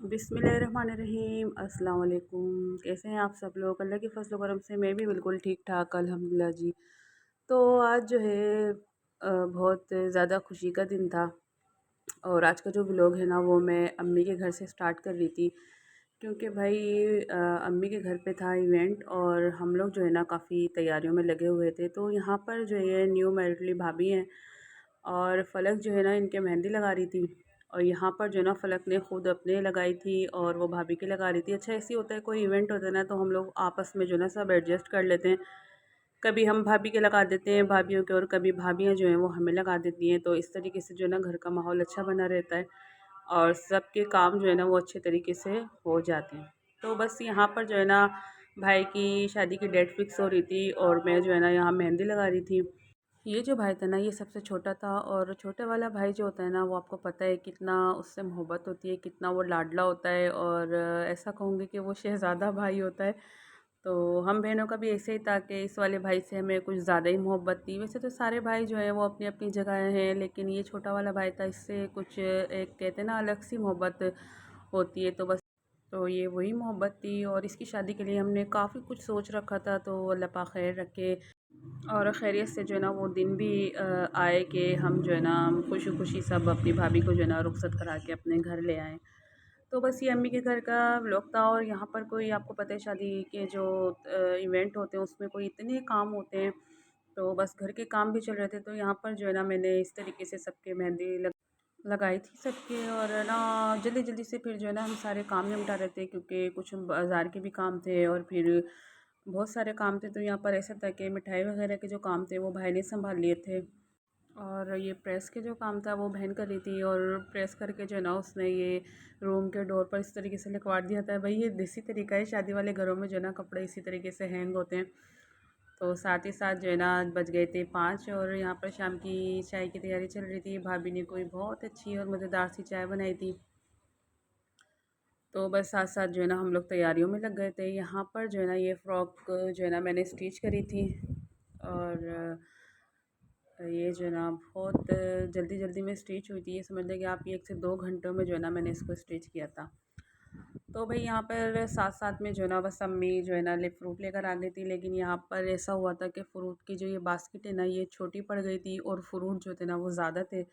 बिस्मिल्लाहिर्रहमानिर्रहीम। अस्सलाम वालेकुम। कैसे हैं आप सब लोग? अल्लाह के फ़ज़ल व करम से मैं भी बिल्कुल ठीक ठाक अल्हम्दुलिल्लाह जी। तो आज जो है बहुत ज़्यादा खुशी का दिन था और आज का जो व्लॉग है ना वो मैं अम्मी के घर से स्टार्ट कर रही थी क्योंकि भाई अम्मी के घर पे था इवेंट और हम लोग जो है ना काफ़ी तैयारियों में लगे हुए थे। तो यहाँ पर जो है न्यू मैरिडली भाभी हैं और फ़लक जो है ना इनके मेहंदी लगा रही थी और यहाँ पर जो है ना फ़लक ने ख़ुद अपने लगाई थी और वो भाभी की लगा रही थी। अच्छा ऐसे ही होता है, कोई इवेंट होता है ना तो हम लोग आपस में जो है ना सब एडजस्ट कर लेते हैं। कभी हम भाभी के लगा देते हैं भाभीयों के और कभी भाभियाँ जो हैं वो हमें लगा देती हैं। तो इस तरीके से जो है ना घर का माहौल अच्छा बना रहता है और सबके काम जो है ना वो अच्छे तरीके से हो जाते हैं। तो बस यहाँ पर जो है ना भाई की शादी की डेट फिक्स हो रही थी और मैं जो है ना यहाँ मेहंदी लगा रही थी। ये जो भाई था ना ये सबसे छोटा था और छोटे वाला भाई जो होता है ना वो आपको पता है कितना उससे मोहब्बत होती है, कितना वो लाडला होता है और ऐसा कहूँगी कि वो शहज़ादा भाई होता है। तो हम बहनों का भी ऐसे ही था कि इस वाले भाई से हमें कुछ ज़्यादा ही मोहब्बत थी। वैसे तो सारे भाई जो हैं वो अपनी अपनी जगह हैं, लेकिन ये छोटा वाला भाई था, इससे कुछ एक कहते हैं ना अलग सी मोहब्बत होती है। तो बस तो ये वही मोहब्बत थी और इसकी शादी के लिए हमने काफ़ी कुछ सोच रखा था। तो अल्लाह पाक खैर रखे और खैरियत से जो है ना वो दिन भी आए कि हम जो है ना खुशी खुशी सब अपनी भाभी को जो है ना रुखसत करा के अपने घर ले आएँ। तो बस ये अम्मी के घर का व्लॉग था और यहाँ पर कोई आपको पता है शादी के जो इवेंट होते हैं उसमें कोई इतने काम होते हैं। तो बस घर के काम भी चल रहे थे तो यहाँ पर जो है ना मैंने इस तरीके से सबके मेहंदी लगाई थी सबके और ना जल्दी जल्दी से फिर जो है ना हम सारे काम निपटा रहे थे क्योंकि कुछ बाज़ार के भी काम थे और फिर बहुत सारे काम थे। तो यहाँ पर ऐसा था कि मिठाई वगैरह के जो काम थे वो भाई ने संभाल लिए थे और ये प्रेस के जो काम था वो बहन कर रही थी और प्रेस करके जो है ना उसने ये रूम के डोर पर इस तरीके से लिखवा दिया था। भाई ये देसी तरीका है, शादी वाले घरों में जो है ना कपड़े इसी तरीके से हैंग होते हैं। तो साथ ही साथ जो है ना बज गए थे 5 और यहाँ पर शाम की चाय की तैयारी चल रही थी। भाभी ने कोई बहुत अच्छी और मज़ेदार सी चाय बनाई थी। तो बस साथ साथ जो है ना हम लोग तैयारियों में लग गए थे। यहाँ पर जो है ना ये फ़्रॉक जो है ना मैंने स्टिच करी थी और ये जो है ना बहुत जल्दी जल्दी में स्टिच हुई थी। ये समझ लें कि आप ये 1 से 2 घंटों में जो है ना मैंने इसको स्टिच किया था। तो भाई यहाँ पर साथ साथ में जो है ना बस अम्मी जो है ना ले फ्रूट लेकर आ गई थी, लेकिन यहाँ पर ऐसा हुआ था कि फ़्रूट की जो ये बास्केट है ना ये छोटी पड़ गई थी और फ्रूट जो थे ना वो ज़्यादा थे।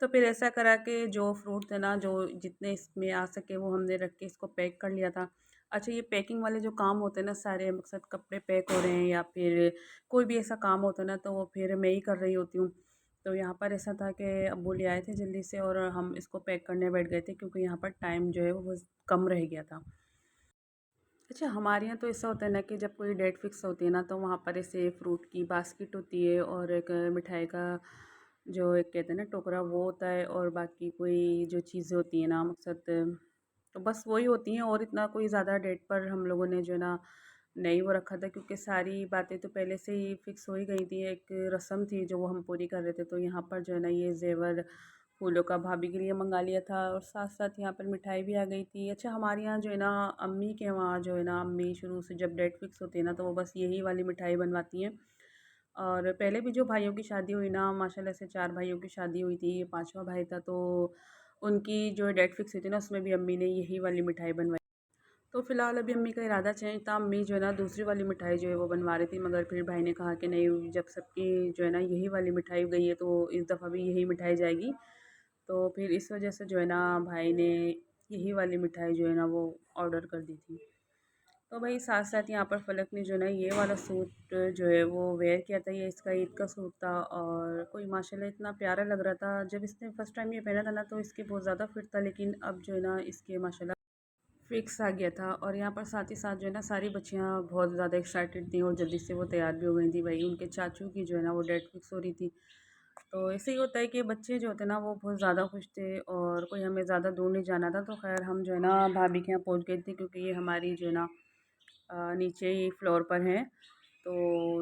तो फिर ऐसा करा कि जो फ्रूट थे ना जो जितने इसमें आ सके वो हमने रख के इसको पैक कर लिया था। अच्छा ये पैकिंग वाले जो काम होते हैं ना सारे मकसद कपड़े पैक हो रहे हैं या फिर कोई भी ऐसा काम होता है ना तो वो फिर मैं ही कर रही होती हूँ। तो यहाँ पर ऐसा था कि अब्बू ले आए थे जल्दी से और हम इसको पैक करने बैठ गए थे क्योंकि यहाँ पर टाइम जो है वो कम रह गया था। अच्छा हमारे यहाँ तो ऐसा होता है ना कि जब कोई डेट फिक्स होती है ना तो वहाँ पर ऐसे फ्रूट की बास्केट होती है और एक मिठाई का जो एक कहते हैं ना टोकरा वो होता है और बाकी कोई जो चीज़ें होती हैं ना मकसद तो बस वही होती हैं और इतना कोई ज़्यादा डेट पर हम लोगों ने जो है ना नहीं वो रखा था क्योंकि सारी बातें तो पहले से ही फिक्स हो ही गई थी। एक रस्म थी जो वो हम पूरी कर रहे थे। तो यहाँ पर जो है ना ये ज़ेवर फूलों का भाभी के लिए मंगा लिया था और साथ साथ यहाँ पर मिठाई भी आ गई थी। अच्छा हमारे यहाँ जो है ना अम्मी के वहाँ जो है ना अम्मी शुरू से जब डेट फिक्स होती है ना तो वो बस यही वाली मिठाई बनवाती हैं। और पहले भी जो भाइयों की शादी हुई ना माशाल्लाह से 4 भाइयों की शादी हुई थी, ये 5वां भाई था तो उनकी जो डेट फिक्स हुई थी ना उसमें भी अम्मी ने यही वाली मिठाई बनवाई। तो फ़िलहाल अभी अम्मी का इरादा चेंज था, अम्मी जो है ना दूसरी वाली मिठाई जो है वो बनवा रही थी मगर फिर भाई ने कहा कि नहीं जब सबकी जो है ना यही वाली मिठाई गई है तो इस दफ़ा भी यही मिठाई जाएगी। तो फिर इस वजह से जो है ना भाई ने यही वाली मिठाई जो है ना वो ऑर्डर कर दी थी। तो भाई साथ साथ यहाँ पर फ़लक ने जो है ना ये वाला सूट जो है वो वेयर किया था। ये इसका ईद का सूट था और कोई माशाल्लाह इतना प्यारा लग रहा था। जब इसने फ़र्स्ट टाइम ये पहना था ना तो इसके बहुत ज़्यादा फिट था, लेकिन अब जो है ना इसके माशाल्लाह फिक्स आ गया था। और यहाँ पर साथ ही साथ जो है ना सारी बच्चियाँ बहुत ज़्यादा एक्साइटेड थी और जल्दी से वो तैयार भी हो गई थी। भाई उनके चाचू की जो है ना वो डेट फिक्स हो रही थी। तो ऐसे ही होता है कि बच्चे जो होते हैं ना वो बहुत ज़्यादा खुश थे और कोई हमें ज़्यादा दूर नहीं जाना था। तो ख़ैर हम जो है ना भाभी के यहाँ पहुँच गए थे क्योंकि ये हमारी जो है ना नीचे ही फ्लोर पर हैं। तो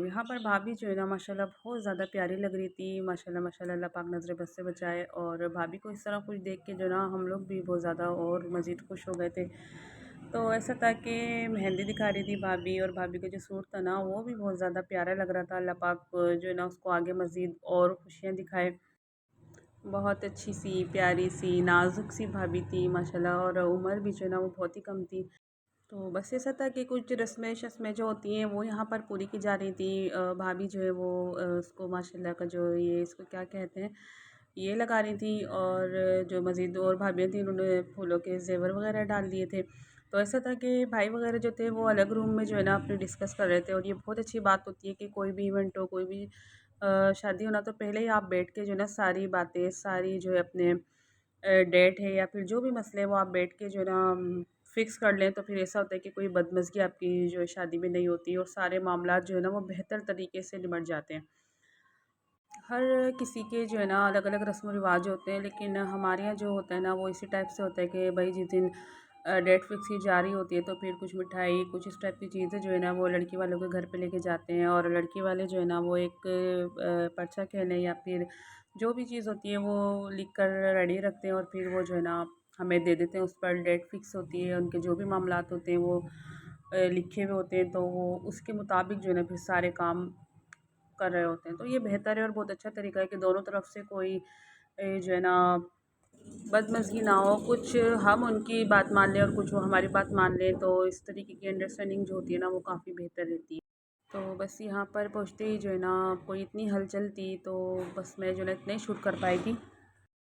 यहाँ पर भाभी जो है ना माशाल्लाह बहुत ज़्यादा प्यारी लग रही थी। माशाल्लाह माशाल्लाह अल्लाह पाक नज़र बद से बचाए। और भाभी को इस तरह कुछ देख के जो ना हम लोग भी बहुत ज़्यादा और मज़ीद खुश हो गए थे। तो ऐसा था कि मेहंदी दिखा रही थी भाभी और भाभी का जो सूट था ना वो भी बहुत ज़्यादा प्यारा लग रहा था। अल्लाह पाक जो है ना उसको आगे मज़ीद और खुशियाँ दिखाए। बहुत अच्छी सी प्यारी सी नाजुक सी भाभी थी माशाल्लाह, और उम्र भी जो है ना वो बहुत ही कम थी। तो बस ऐसा था कि कुछ रस्में शस्में जो होती हैं वो यहाँ पर पूरी की जा रही थी। भाभी जो है वो उसको माशाल्लाह का जो ये इसको क्या कहते हैं, ये लगा रही थी, और जो मज़ीद और भाभियाँ थी उन्होंने फूलों के ज़ेवर वगैरह डाल दिए थे। तो ऐसा था कि भाई वगैरह जो थे वो अलग रूम में जो है ना अपने डिस्कस कर रहे थे, और ये बहुत अच्छी बात होती है कि कोई भी इवेंट हो, कोई भी शादी होना, तो पहले ही आप बैठ के जो है ना सारी बातें, सारी जो है अपने डेट है या फिर जो भी मसले हैं वो आप बैठ के जो है ना फ़िक्स कर लें, तो फिर ऐसा होता है कि कोई बदमज़गी आपकी जो है शादी में नहीं होती, और सारे मामलात जो है ना वो बेहतर तरीके से निमट जाते हैं। हर किसी के जो है ना अलग-अलग रस्म व रिवाज होते हैं, लेकिन हमारे यहाँ जो होता है ना वो इसी टाइप से होता है कि भाई जिस दिन डेट फिक्स की जा रही होती है तो फिर कुछ मिठाई, कुछ इस टाइप की चीज़ें जो है ना वो लड़की वालों के घर पे लेके जाते हैं, और लड़की वाले जो है ना वो एक पर्चा कह लें या फिर जो भी चीज़ होती है वो लिख कर रेडी रखते हैं, और फिर वो जो है ना हमें दे देते हैं। उस पर डेट फिक्स होती है, उनके जो भी मामलात होते हैं वो लिखे हुए होते हैं, तो वो उसके मुताबिक जो है ना फिर सारे काम कर रहे होते हैं। तो ये बेहतर है और बहुत अच्छा तरीका है कि दोनों तरफ से कोई जो है ना बदमज़गी ना हो, कुछ हम उनकी बात मान लें और कुछ वो हमारी बात मान लें, तो इस तरीके की अंडरस्टैंडिंग जो होती है ना वो काफ़ी बेहतर रहती है। तो बस यहाँ पर पहुँचते ही जो है ना कोई इतनी हलचल थी, तो बस मैं जो है ना इतना ही शूट कर पाई थी।